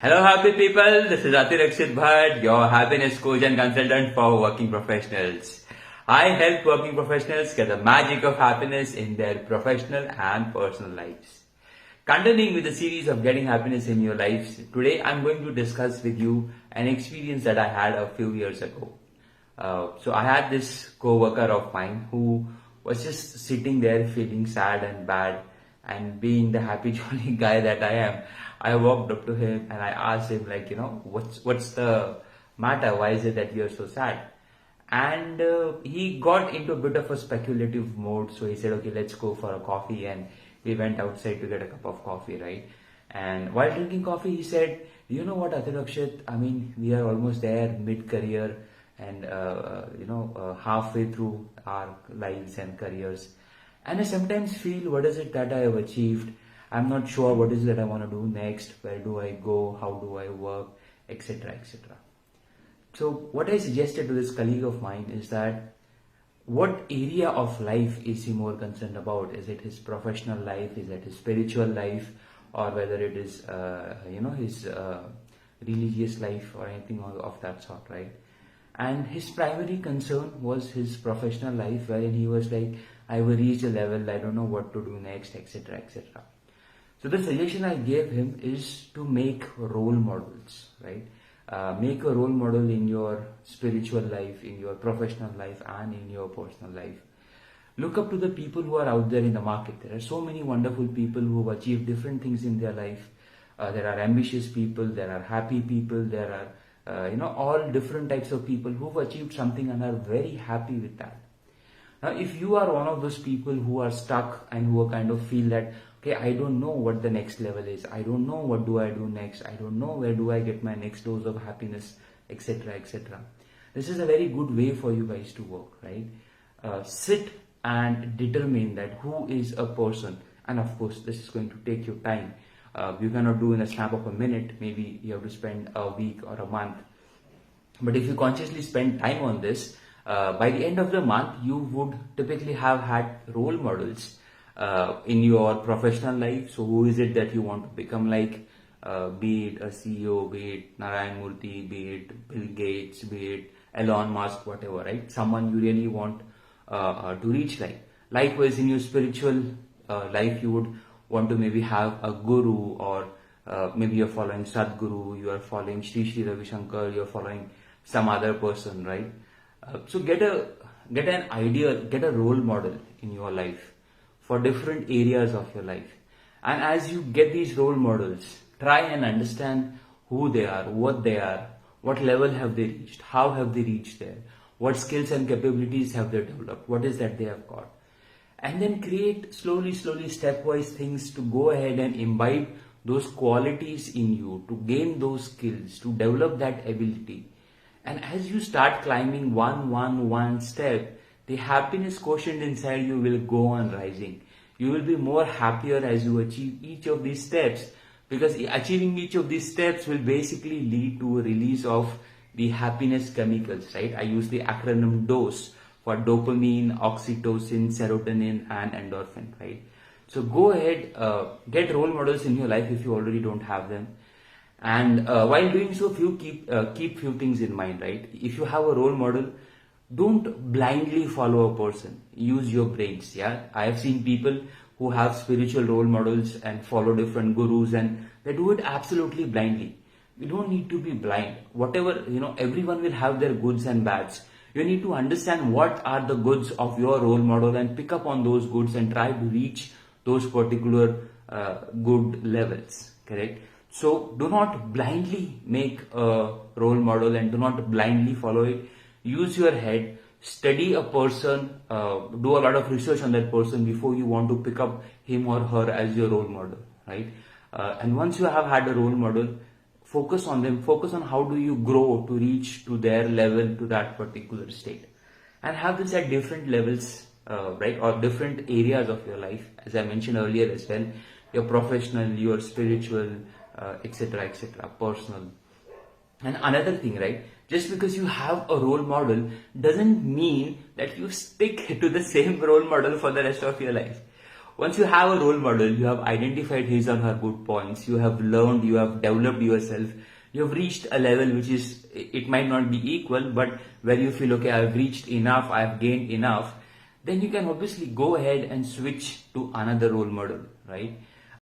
Hello, happy people. This is Atirakshit, your happiness coach and consultant for working professionals. I help working professionals get the magic of happiness in their professional and personal lives. Continuing with the series of getting happiness in your lives, today I'm going to discuss with you an experience that I had a few years ago. So I had this co-worker of mine who was just sitting there feeling sad and bad, and being the happy jolly guy that I am, I walked up to him and I asked him, like, what's the matter? Why is it that you're so sad? And he got into a bit of a speculative mode. So he said, okay, let's go for a coffee. And we went outside to get a cup of coffee, right? And while drinking coffee, he said, you know what, Atirakshit, I mean, we are almost there mid-career and, halfway through our lives and careers. And I sometimes feel, what is it that I have achieved? I'm not sure what is it that I want to do next. Where do I go? How do I work? Etc. etc. So what I suggested to this colleague of mine is that what area of life is he more concerned about? Is it his professional life? Is it his spiritual life? Or whether it is, his religious life or anything of that sort, right? And his primary concern was his professional life, wherein he was like, I will reach a level, I don't know what to do next, etc. etc. So the suggestion I gave him is to make role models, right? Make a role model in your spiritual life, in your professional life, and in your personal life. Look up to the people who are out there in the market. There are so many wonderful people who have achieved different things in their life. There are ambitious people, there are happy people, there are, all different types of people who've achieved something and are very happy with that. Now, if you are one of those people who are stuck and who are kind of feel that, okay, I don't know what the next level is, I don't know what do I do next, I don't know where do I get my next dose of happiness, etc. etc. This is a very good way for you guys to work, right? Sit and determine that who is a person, and of course this is going to take you time. You cannot do in a snap of a minute. Maybe you have to spend a week or a month. But if you consciously spend time on this, by the end of the month, you would typically have had role models in your professional life. So who is it that you want to become like? Be it a CEO, be it Narayan Murthy, be it Bill Gates, be it Elon Musk, whatever, right? Someone you really want to reach like. Likewise, in your spiritual life, you would want to maybe have a guru, or maybe you're following Sadhguru, you are following Sri Ravi Shankar, you're following some other person, right? So get an idea, get a role model in your life for different areas of your life. And as you get these role models, try and understand who they are, what level have they reached, how have they reached there, what skills and capabilities have they developed, what is that they have got. And then create slowly, stepwise things to go ahead and imbibe those qualities in you, to gain those skills, to develop that ability. And as you start climbing one step, the happiness quotient inside you will go on rising. You will be more happier as you achieve each of these steps, because achieving each of these steps will basically lead to a release of the happiness chemicals, right? I use the acronym DOSE for dopamine, oxytocin, serotonin, and endorphin, right? So go ahead, get role models in your life if you already don't have them. And while doing so, keep few things in mind, right? If you have a role model, don't blindly follow a person. Use your brains. Yeah, I have seen people who have spiritual role models and follow different gurus, and they do it absolutely blindly. You don't need to be blind. Whatever, everyone will have their goods and bads. You need to understand what are the goods of your role model and pick up on those goods and try to reach those particular good levels. Correct? So do not blindly make a role model and do not blindly follow it. Use your head, study a person, do a lot of research on that person before you want to pick up him or her as your role model, right? And once you have had a role model, focus on them, focus on how do you grow to reach to their level, to that particular state. And have this at different levels, right? Or different areas of your life, as I mentioned earlier as well, your professional, your spiritual, etc., personal. And another thing, right? Just because you have a role model doesn't mean that you stick to the same role model for the rest of your life. Once you have a role model, you have identified his or her good points, you have learned, you have developed yourself, you have reached a level which is, it might not be equal, but where you feel, okay, I've reached enough, I've gained enough, then you can obviously go ahead and switch to another role model, right?